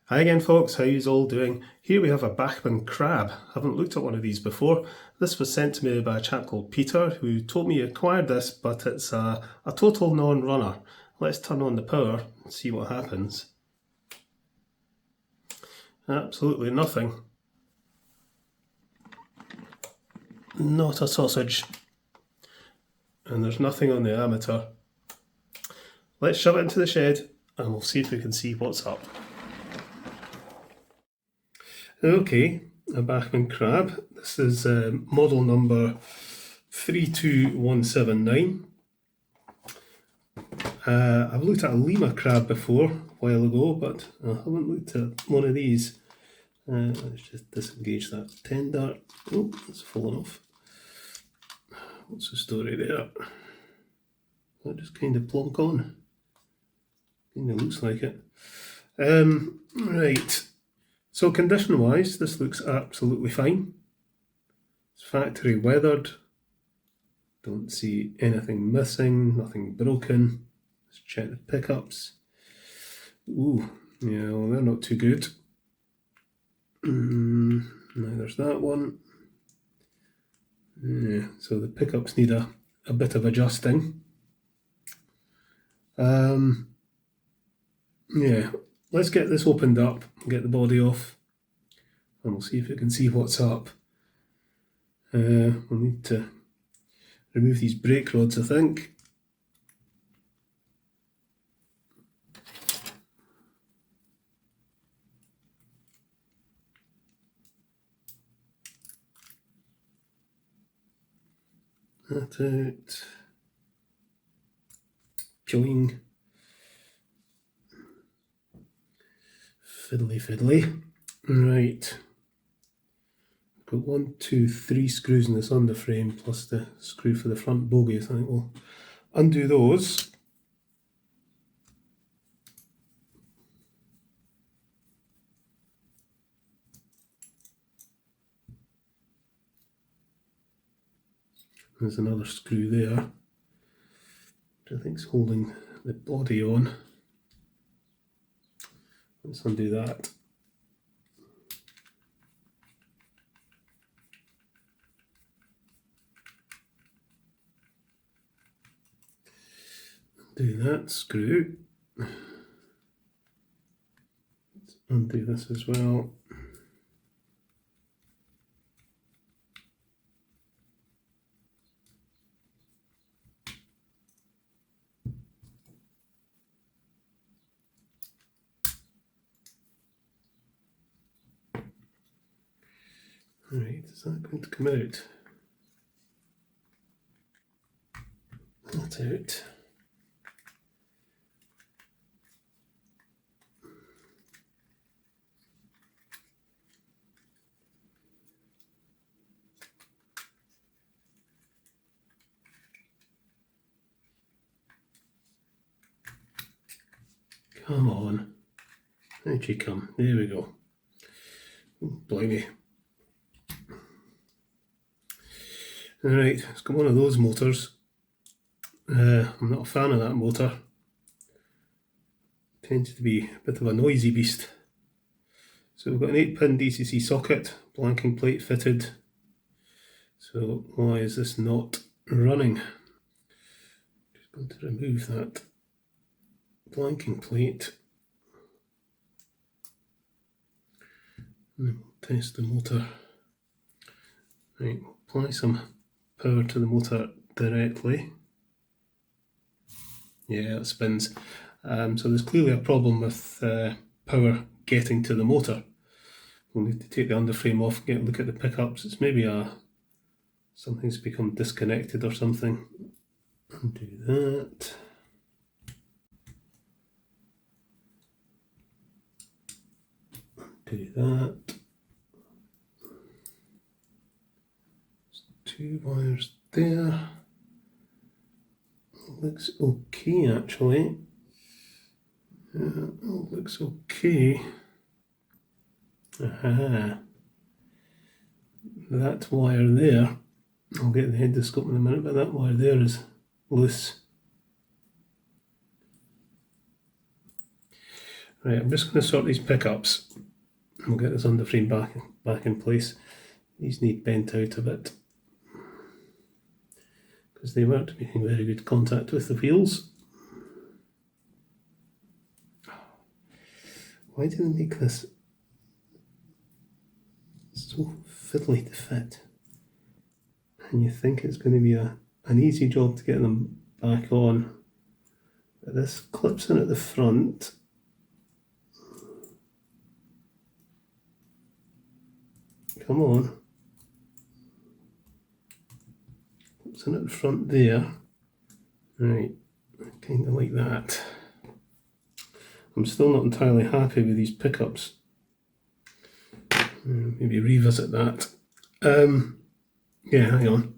Hi again folks, how you all doing? Here we have a Bachmann Crab. Haven't looked at one of these before. This was sent to me by a chap called Peter who told me he acquired this, but it's a total non-runner. Let's turn on the power and see what happens. Absolutely nothing. Not a sausage. And there's nothing on the ammeter. Let's shove it into the shed and we'll see if we can see what's up. Okay, a Bachmann Crab. This is model number 32179. I've looked at a Lima crab before, a while ago, but I haven't looked at one of these. Let's just disengage that tender. Oh, it's fallen off. What's the story there? That just kind of plonk on. Kind of looks like it. Right. So condition-wise, this looks absolutely fine. It's factory weathered. Don't see anything missing, nothing broken. Let's check the pickups. Ooh, yeah, well, they're not too good. Now there's that one. Yeah, so the pickups need a bit of adjusting. Yeah, let's get this opened up, get the body off, and we'll see if we can see what's up. We'll need to remove these brake rods, I think. That out. Joing. Fiddly fiddly. Right. Got 1, 2, 3 screws in this underframe plus the screw for the front bogie. So I think we'll undo those. There's another screw there, which I think is holding the body on. Let's undo that. Undo that screw. Let's undo this as well. Right, is that going to come out? That's out. Come on. How'd you come? There we go. Oh, blimey. Alright, it's got one of those motors. I'm not a fan of that motor. Tends to be a bit of a noisy beast. So we've got an 8-pin DCC socket, blanking plate fitted. So why is this not running? Just going to remove that blanking plate. And we'll test the motor. Right, we'll apply some power to the motor directly. Yeah, it spins. So there's clearly a problem with power getting to the motor. We'll need to take the underframe off and get a look at the pickups. It's maybe something's become disconnected or something. Undo that. Undo that. There's 2 wires there. Looks okay actually. Looks okay. Aha. That wire there, I'll get the endoscope in a minute, but that wire there is loose. Right, I'm just going to sort these pickups. We'll get this underframe back in place. These need bent out a bit because they weren't making very good contact with the wheels. Why do they make this so fiddly to fit? And you think it's going to be an easy job to get them back on. But this clips in at the front. Come on. Clips in at the front there. Right, kind of like that. I'm still not entirely happy with these pickups. Maybe revisit that. Yeah, hang on.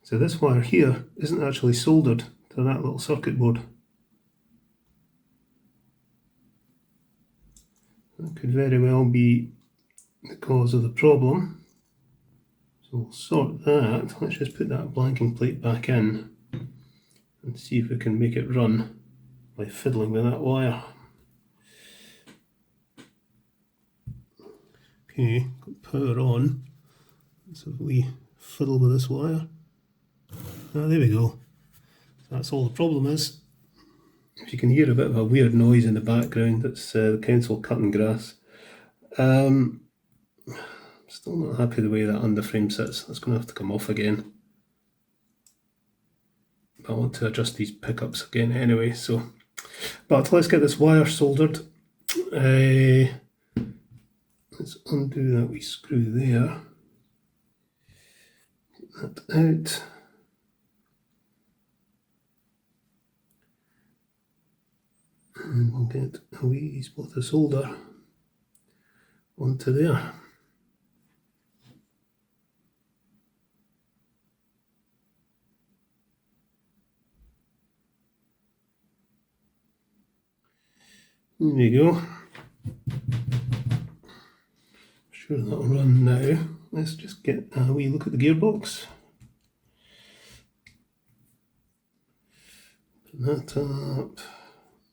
So this wire here isn't actually soldered to that little circuit board. That could very well be the cause of the problem. So we'll sort that. Let's just put that blanking plate back in and see if we can make it run by fiddling with that wire. Okay, got power on. So if we fiddle with this wire. Ah, there we go. That's all the problem is. If you can hear a bit of a weird noise in the background, it's the council cutting grass. Still not happy the way that underframe sits. That's going to have to come off again. But I want to adjust these pickups again anyway. But let's get this wire soldered. Let's undo that wee screw there. Get that out. And we'll get a wee spot of solder onto there. There we go. Sure that'll run now. Let's just get a wee look at the gearbox. Put that up.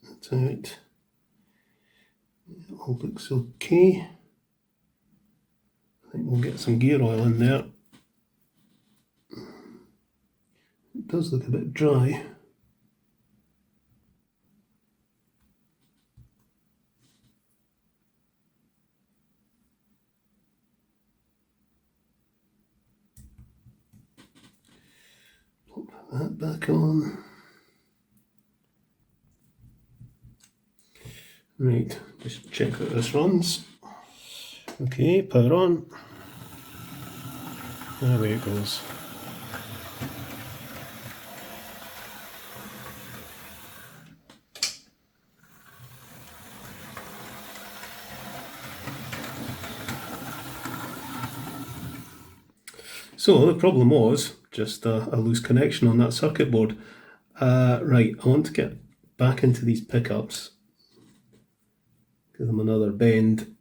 That's out. It all looks okay. I think we'll get some gear oil in there. It does look a bit dry. Pop that back on. Right, just check that this runs. Okay, power on. And away it goes. So the problem was just a loose connection on that circuit board. Right, I want to get back into these pickups. Give them another bend.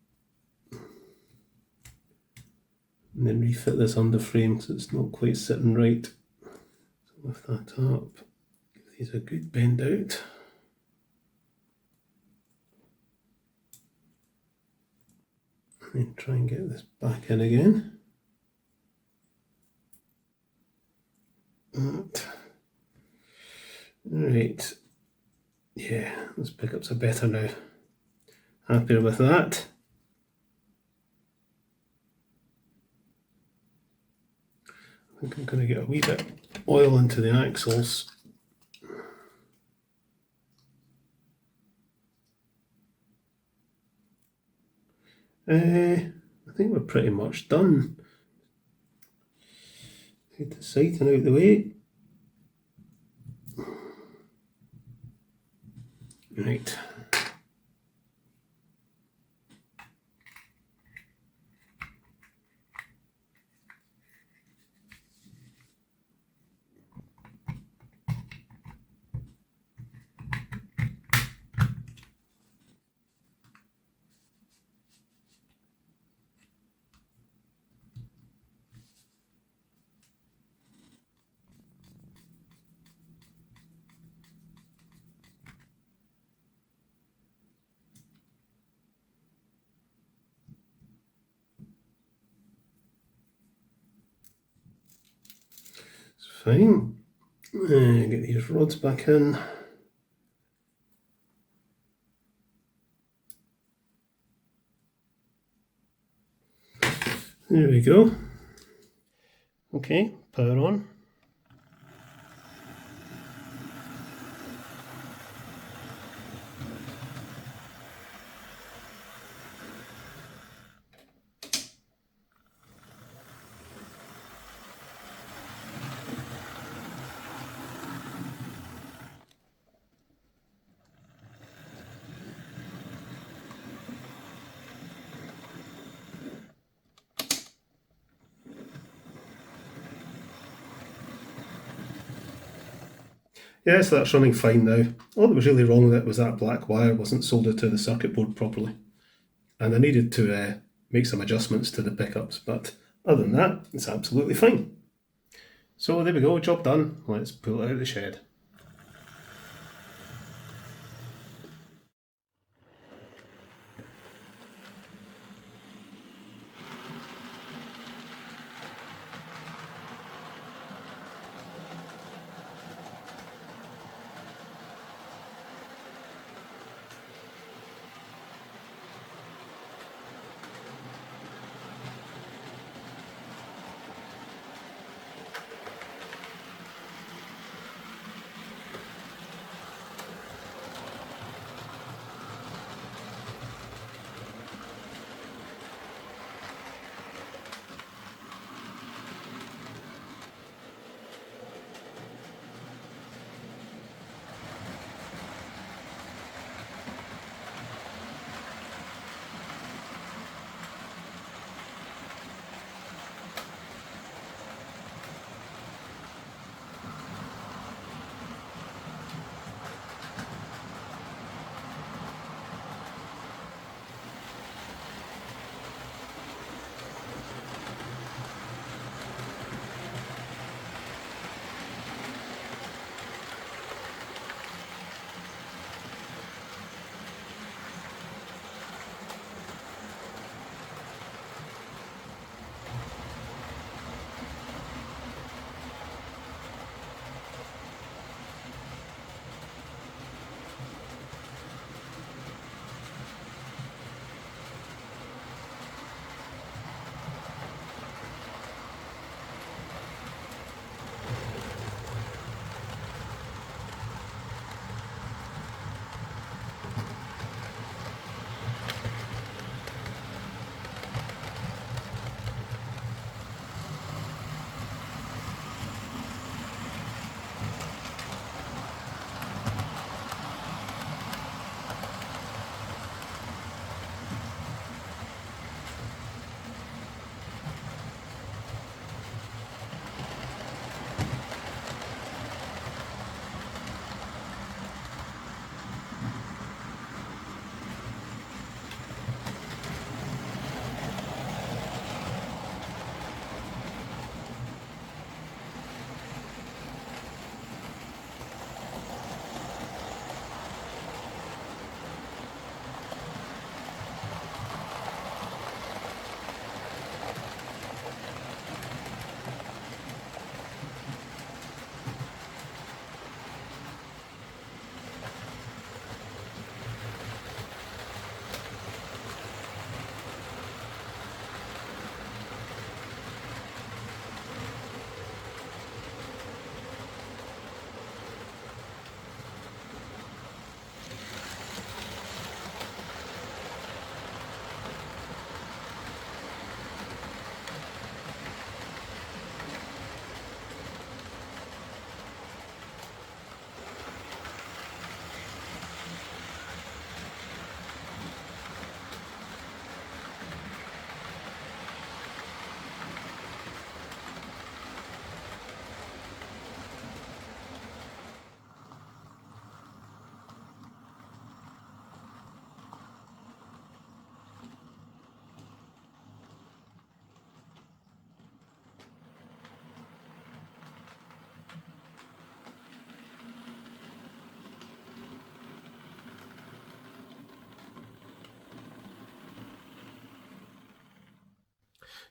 And then refit this underframe because it's not quite sitting right. So lift that up. Give these a good bend out. And then try and get this back in again. Right. Yeah, those pickups are better now. Happier with that. I think I'm going to get a wee bit of oil into the axles. I think we're pretty much done. Get the sighting out the way. Right. Fine. Get these rods back in. There we go. Okay, power on. Yes, that's running fine now. All that was really wrong with it was that black wire wasn't soldered to the circuit board properly. And I needed to make some adjustments to the pickups, but other than that, it's absolutely fine. So there we go, job done. Let's pull it out of the shed.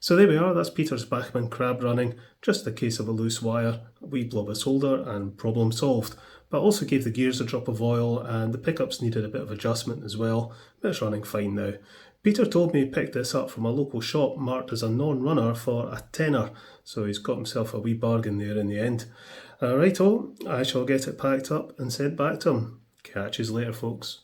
So there we are, that's Peter's Bachmann Crab running, just a case of a loose wire. wee blob of solder and problem solved. But I also gave the gears a drop of oil and the pickups needed a bit of adjustment as well, but it's running fine now. Peter told me he picked this up from a local shop marked as a non-runner for a tenner, so he's got himself a wee bargain there in the end. Righto, I shall get it packed up and sent back to him. Catch yous later, folks.